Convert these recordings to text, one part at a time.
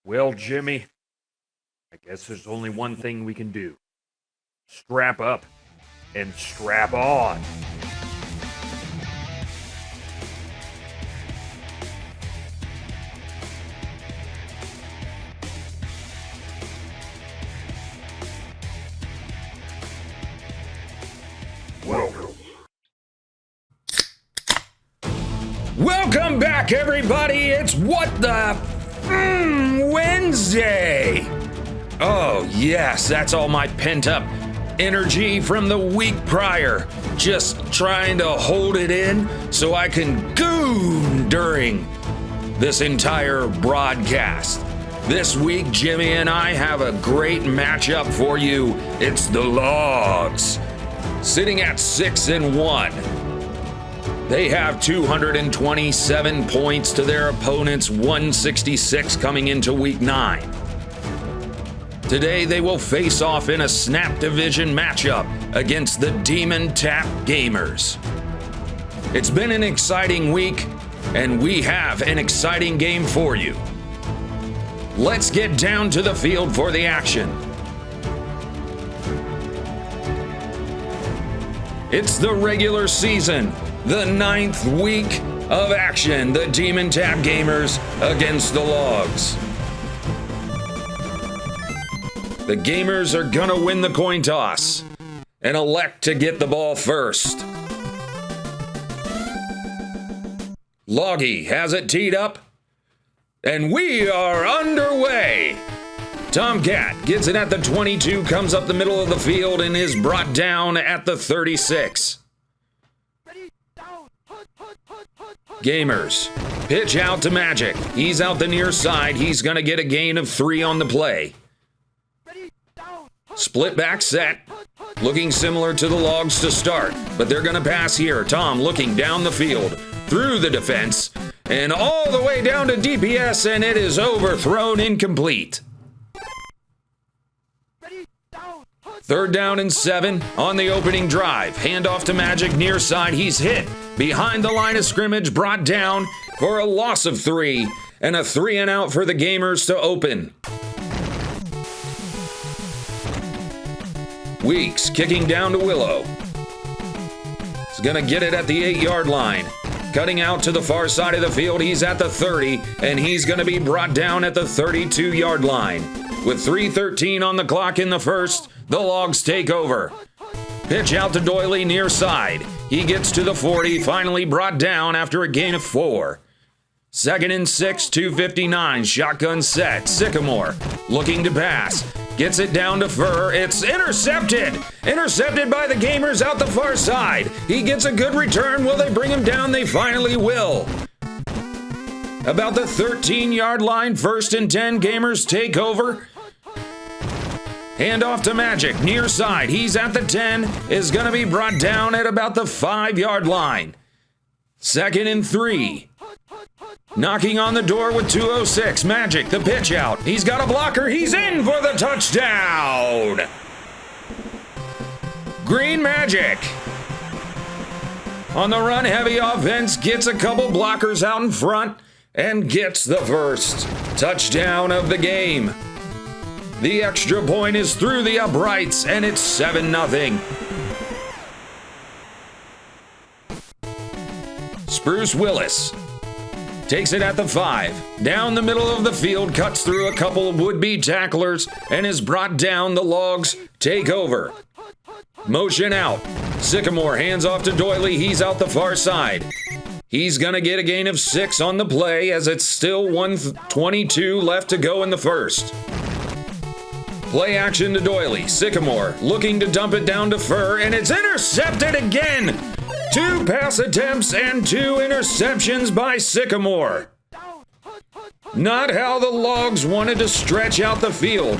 Well, Jimmy, I guess there's only one thing we can do. Strap up and strap on. Welcome back, everybody. It's What the Wednesday. Oh, yes, that's all my pent-up energy from the week prior. Just trying to hold it in so I can goon during this entire broadcast. This week, Jimmy and I have a great matchup for you. It's the Logs, sitting at 6-1. They have 227 points to their opponent's 166 coming into week 9. Today they will face off in a Snap Division matchup against the Dmen Tap Gamers. It's been an exciting week, and we have an exciting game for you. Let's get down to the field for the action. It's the regular season. The 9th week of action, the Dmen Tap Gamers against the Logs. The Gamers are gonna win the coin toss and elect to get the ball first. Loggy has it teed up, and we are underway. Tomcat gets it at the 22, comes up the middle of the field, and is brought down at the 36. Gamers pitch out to Magic. He's out the near side. He's going to get a gain of 3 on the play. Split back set. Looking similar to the Logs to start, but they're going to pass here. Tom looking down the field, through the defense, and all the way down to DPS, and it is overthrown, incomplete. 3rd down and 7 on the opening drive. Handoff to Magic near side. He's hit behind the line of scrimmage, brought down for a loss of 3, and a 3 and out for the Gamers to open. Weeks kicking down to Willow. He's gonna get it at the 8-yard line. Cutting out to the far side of the field. He's at the 30, and he's gonna be brought down at the 32-yard line. With 3:13 on the clock in the first, the Logs take over. Pitch out to Doily near side. He gets to the 40, finally brought down after a gain of 4. 2nd and 6, 2:59, shotgun set. Sycamore looking to pass. Gets it down to Fur. It's intercepted! Intercepted by the Gamers out the far side. He gets a good return. Will they bring him down? They finally will. About the 13-yard line, 1st and 10, Gamers take over. Handoff to Magic, near side. He's at the 10, is going to be brought down at about the 5-yard line. 2nd and 3. Knocking on the door with 2:06. Magic, the pitch out. He's got a blocker. He's in for the touchdown. Green Magic. On the run, heavy offense, gets a couple blockers out in front and gets the first touchdown of the game. The extra point is through the uprights, and it's 7-0. Spruce Willis takes it at the 5. Down the middle of the field, cuts through a couple of would-be tacklers, and is brought down. The Logs take over. Motion out. Sycamore hands off to Doily. He's out the far side. He's gonna get a gain of 6 on the play, as it's still 1:22 left to go in the first. Play action to Doily. Sycamore looking to dump it down to Fur, and it's intercepted again. 2 pass attempts and 2 interceptions by Sycamore. Not how the Logs wanted to stretch out the field.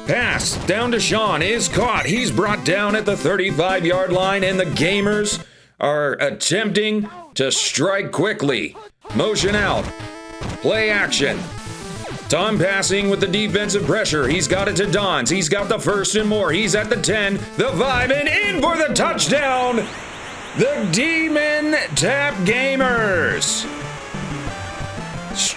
Pass down to Sean is caught. He's brought down at the 35-yard line, and the Gamers are attempting to strike quickly. Motion out. Play action. Tom passing with the defensive pressure. He's got it to Dons. He's got the 1st and more. He's at the 10, the 5, and in for the touchdown. The Dmen Tap Gamers.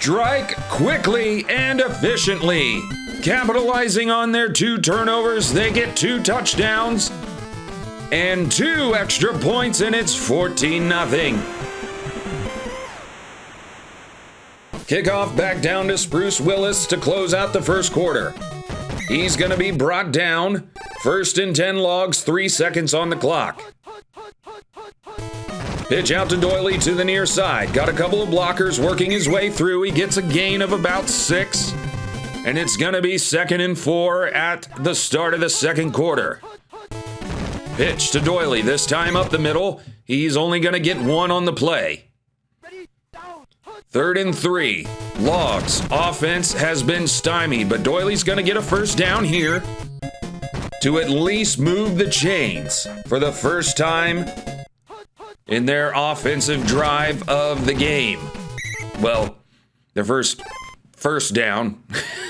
strike quickly and efficiently. Capitalizing on their 2 turnovers, they get 2 touchdowns and 2 extra points, and it's 14-0. Kickoff back down to Spruce Willis to close out the first quarter. He's going to be brought down. 1st and 10 logs, 3 seconds on the clock. Pitch out to Doyley to the near side. Got a couple of blockers working his way through. He gets a gain of about 6. And it's going to be 2nd and 4 at the start of the second quarter. Pitch to Doyley, this time up the middle. He's only going to get 1 on the play. 3rd and 3. Logs. Offense has been stymied, but Doyley's going to get a first down here to at least move the chains for the first time in their offensive drive of the game. Well, their first down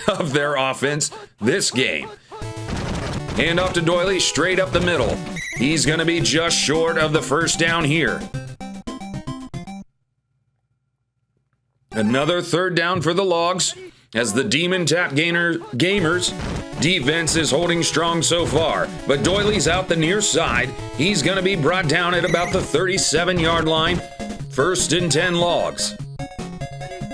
of their offense this game. Hand off to Doyley, straight up the middle. He's going to be just short of the first down here. Another 3rd down for the Logs as the Dmen Tap Gamers defense is holding strong so far. But Doyley's out the near side. He's going to be brought down at about the 37-yard line. 1st and 10 Logs.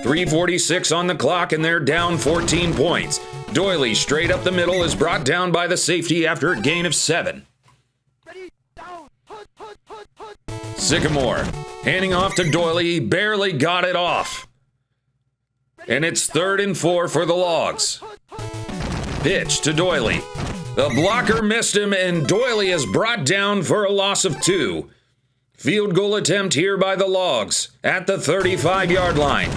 3:46 on the clock, and they're down 14 points. Doyley, straight up the middle, is brought down by the safety after a gain of 7. Sycamore, handing off to Doyley, he barely got it off. And it's 3rd and 4 for the Logs. Pitch to Doyley. The blocker missed him, and Doyley is brought down for a loss of 2. Field goal attempt here by the Logs at the 35-yard line.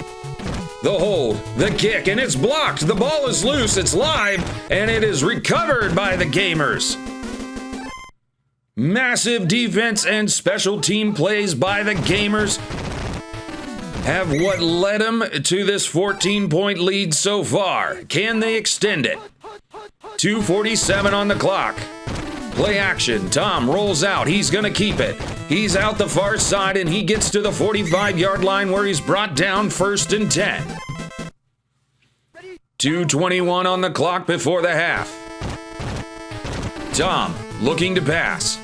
The hold, the kick, and it's blocked. The ball is loose, it's live, and it is recovered by the Gamers. Massive defense and special team plays by the Gamers have what led them to this 14-point lead so far. Can they extend it? 2:47 on the clock. Play action. Tom rolls out. He's going to keep it. He's out the far side, and he gets to the 45-yard line where he's brought down 1st and 10. 2:21 on the clock before the half. Tom looking to pass.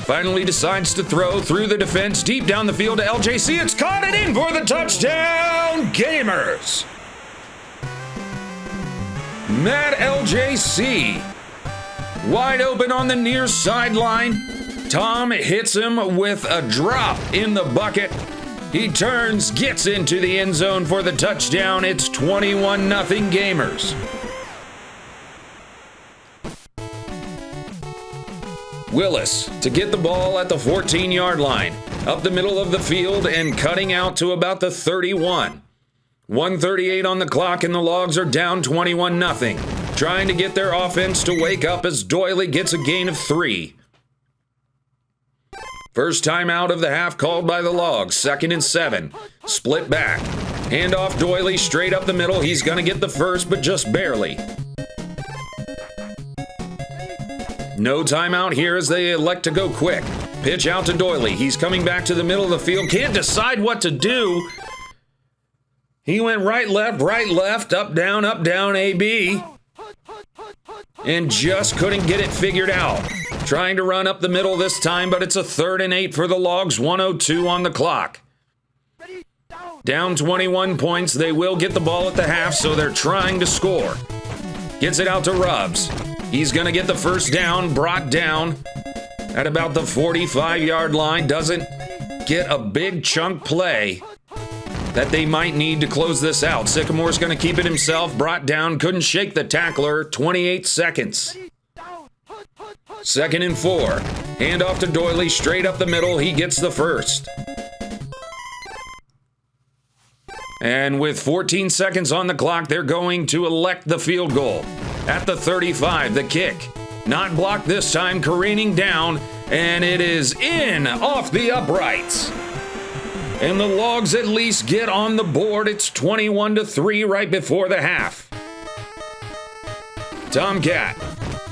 Finally decides to throw through the defense deep down the field to LJC. It's caught and in for the touchdown, Gamers. Matt LJC wide open on the near sideline. Tom hits him with a drop in the bucket. He turns, gets into the end zone for the touchdown. It's 21-0 Gamers. Willis to get the ball at the 14-yard line, up the middle of the field and cutting out to about the 31. 1:38 on the clock, and the Logs are down 21-0. Trying to get their offense to wake up as Doyley gets a gain of 3. First timeout of the half called by the Logs. 2nd and 7. Split back. Hand off Doyley straight up the middle. He's going to get the first, but just barely. No timeout here as they elect to go quick. Pitch out to Doyley. He's coming back to the middle of the field. Can't decide what to do. He went right, left, up, down, AB. And just couldn't get it figured out. Trying to run up the middle this time, but it's a 3rd and 8 for the Logs. 1:02 on the clock. Down 21 points. They will get the ball at the half, so they're trying to score. Gets it out to Rubbs. He's going to get the first down, brought down at about the 45-yard line. Doesn't get a big chunk play that they might need to close this out. Sycamore's going to keep it himself, brought down, couldn't shake the tackler. 28 seconds. 2nd and 4. Hand off to Doyley, straight up the middle. He gets the first. And with 14 seconds on the clock, they're going to elect the field goal. At the 35, the kick. Not blocked this time, careening down, and it is in off the uprights. And the Logs at least get on the board. It's 21-3 right before the half. Tomcat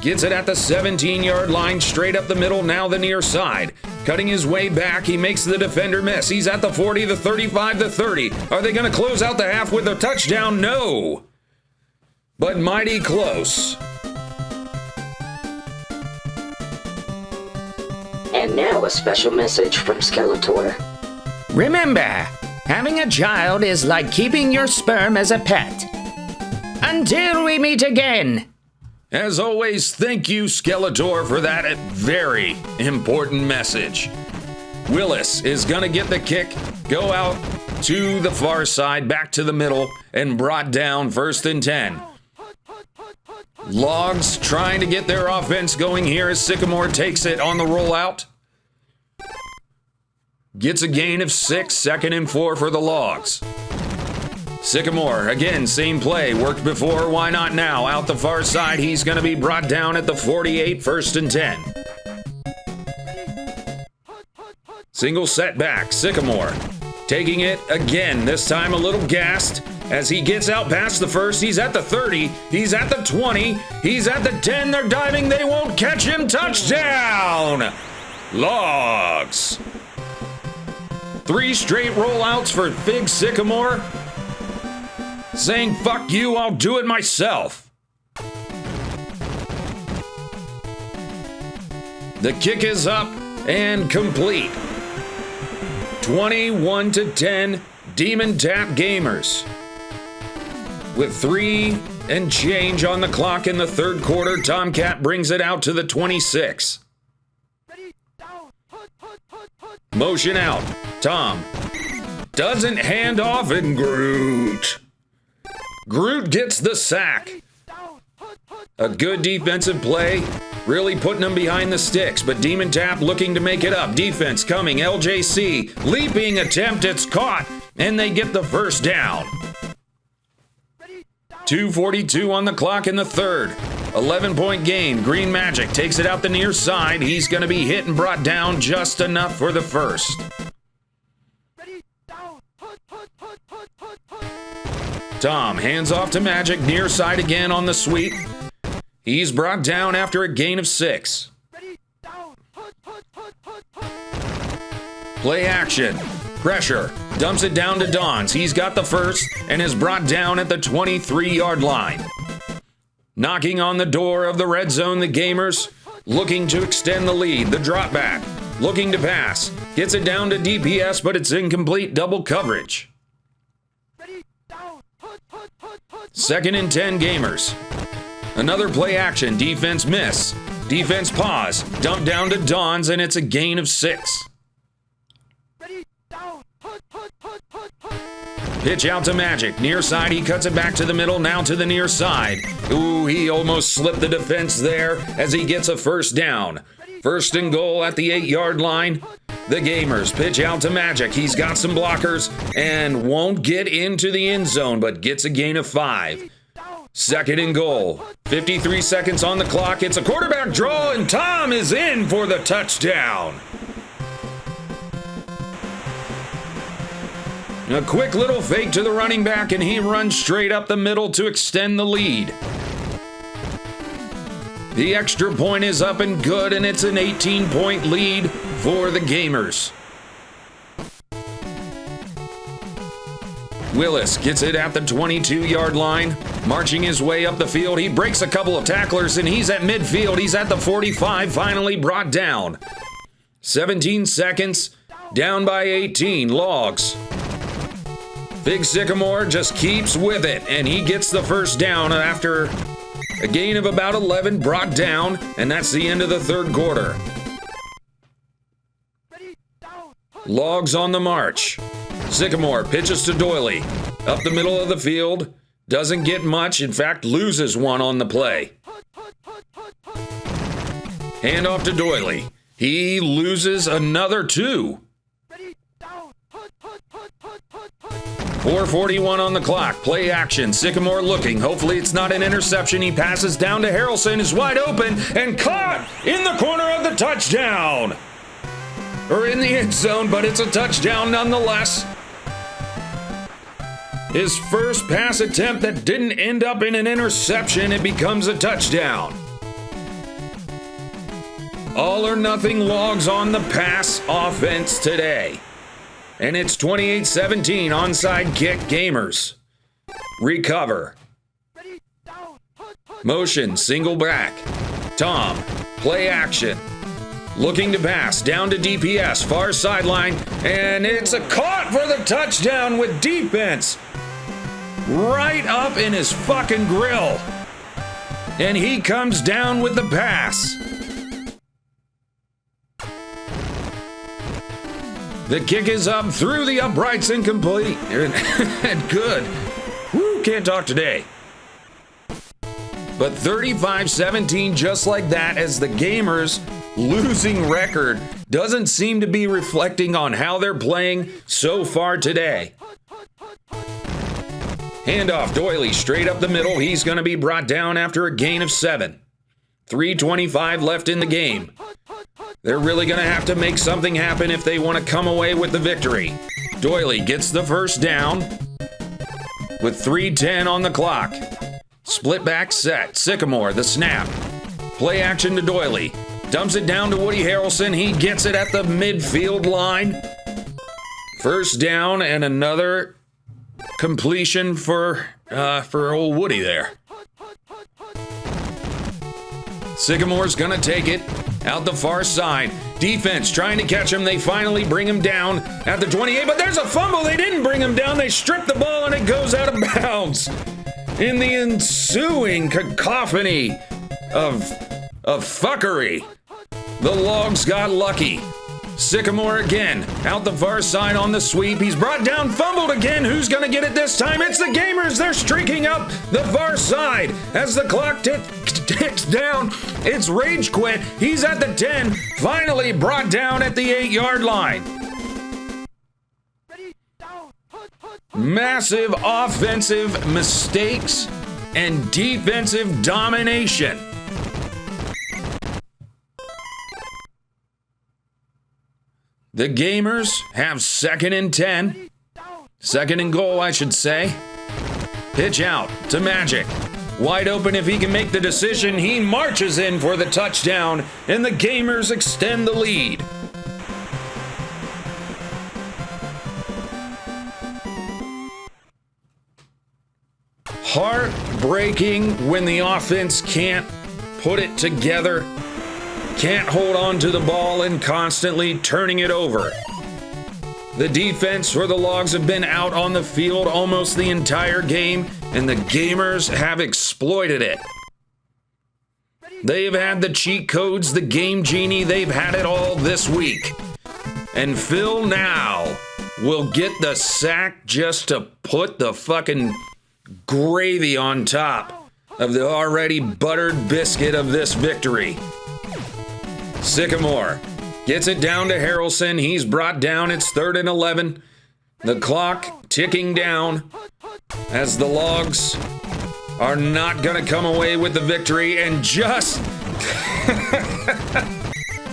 gets it at the 17-yard line, straight up the middle, now the near side. Cutting his way back, he makes the defender miss. He's at the 40, the 35, the 30. Are they going to close out the half with a touchdown? No. But mighty close. And now a special message from Skeletor. Remember, having a child is like keeping your sperm as a pet. Until we meet again. As always, thank you, Skeletor, for that very important message. Willis is going to get the kick, go out to the far side, back to the middle, and brought down 1st and 10. Logs trying to get their offense going here as Sycamore takes it on the rollout. Gets a gain of 6, 2nd and 4 for the Logs. Sycamore, again, same play, worked before, why not now? Out the far side, he's going to be brought down at the 48, 1st and 10. Single setback, Sycamore taking it again, this time a little gassed as he gets out past the 1st. He's at the 30, he's at the 20, he's at the 10, they're diving, they won't catch him, touchdown! Logs. 3 straight rollouts for Big Sycamore, saying, fuck you, I'll do it myself. The kick is up and complete. 21-10, Dmen Tap Gamers. With 3 and change on the clock in the 3rd quarter, Tomcat brings it out to the 26. Motion out. Tom doesn't hand off, and Groot gets the sack. A good defensive play, really putting them behind the sticks, but Dmen Tap looking to make it up. Defense coming, LJC, leaping attempt, it's caught, and they get the 1st down. 2:42 on the clock in the 3rd. 11-point gain. Green Magic takes it out the near side. He's going to be hit and brought down just enough for the 1st. Tom hands off to Magic, near side again on the sweep. He's brought down after a gain of 6. Play action. Pressure. Dumps it down to Dons. He's got the 1st and is brought down at the 23-yard line. Knocking on the door of the red zone, the Gamers looking to extend the lead. The drop back. Looking to pass. Gets it down to DPS, but it's incomplete, double coverage. 2nd and 10 Gamers. Another play action. Defense miss. Defense pause. Dump down to Dons, and it's a gain of 6. Pitch out to Magic. Near side, he cuts it back to the middle, now to the near side. Ooh, he almost slipped the defense there as he gets a 1st down. 1st and goal at the 8-yard line. The Gamers pitch out to Magic. He's got some blockers and won't get into the end zone, but gets a gain of 5. 2nd and goal. 53 seconds on the clock. It's a quarterback draw, and Tom is in for the touchdown. A quick little fake to the running back, and he runs straight up the middle to extend the lead. The extra point is up and good, and it's an 18-point lead for the Gamers. Willis gets it at the 22-yard line, marching his way up the field. He breaks a couple of tacklers, and he's at midfield. He's at the 45, finally brought down. 17 seconds, down by 18. Logs. Big Sycamore just keeps with it, and he gets the 1st down after a gain of about 11, brought down, and that's the end of the 3rd quarter. Logs on the march. Sycamore pitches to Doily. Up the middle of the field. Doesn't get much. In fact, loses one on the play. Hand off to Doily. He loses another 2. 4:41 on the clock. Play action. Sycamore looking. Hopefully it's not an interception. He passes down to Harrelson. Is wide open and caught in the corner of the touchdown. Or in the end zone, but it's a touchdown nonetheless. His first pass attempt that didn't end up in an interception. It becomes a touchdown. All or nothing logs on the pass offense today. And it's 28-17 onside kick Gamers. Recover. Motion, single back. Tom, play action. Looking to pass, down to DPS, far sideline, and it's a caught for the touchdown with defense. Right up in his fucking grill. And he comes down with the pass. The kick is up through the uprights and complete. And good. Woo, can't talk today. But 35-17 just like that, as the Gamers' losing record doesn't seem to be reflecting on how they're playing so far today. Handoff, Doily, straight up the middle. He's going to be brought down after a gain of 7. 3:25 left in the game. They're really going to have to make something happen if they want to come away with the victory. Doily gets the first down with 3:10 on the clock. Split back set. Sycamore, the snap. Play action to Doily. Dumps it down to Woody Harrelson. He gets it at the midfield line. First down and another completion for old Woody there. Sycamore's gonna take it out the far side. Defense trying to catch him. They finally bring him down at the 28, but there's a fumble. They didn't bring him down. They stripped the ball and it goes out of bounds. In the ensuing cacophony of fuckery, the Logs got lucky. Sycamore again, out the far side on the sweep. He's brought down, fumbled again. Who's going to get it this time? It's the Gamers. They're streaking up the far side as the clock ticks down. It's Rage Quit. He's at the 10, finally brought down at the 8-yard line. Massive offensive mistakes and defensive domination. The Gamers have 2nd and 10. 2nd and goal, I should say. Pitch out to Magic. Wide open if he can make the decision. He marches in for the touchdown, and the Gamers extend the lead. Heartbreaking when the offense can't put it together, can't hold on to the ball, and constantly turning it over. The defense for the Logs have been out on the field almost the entire game, and the Gamers have exploited it. They've had the cheat codes, the game genie, they've had it all this week. And Phil now will get the sack just to put the fucking gravy on top of the already buttered biscuit of this victory. Sycamore gets it down to Harrelson. He's brought down. It's 3rd and 11. The clock ticking down as the Logs are not going to come away with the victory, and just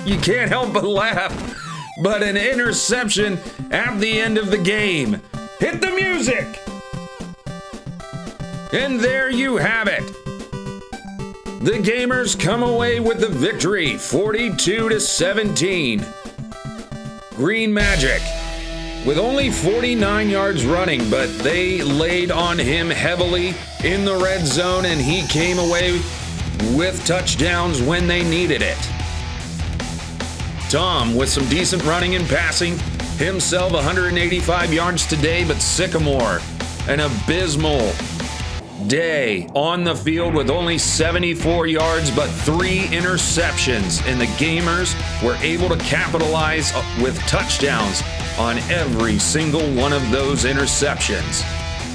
you can't help but laugh, but an interception at the end of the game. Hit the music! And there you have it. The Gamers come away with the victory, 42-17. Green Magic, with only 49 yards running, but they laid on him heavily in the red zone, and he came away with touchdowns when they needed it. Tom with some decent running and passing, himself 185 yards today, but Sycamore, an abysmal day on the field with only 74 yards but 3 interceptions, and the Gamers were able to capitalize with touchdowns on every single one of those interceptions.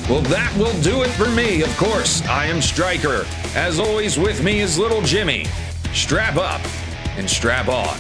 Well, that will do it for me. Of course, I am Stryker. As always, with me is little Jimmy. Strap up and strap on.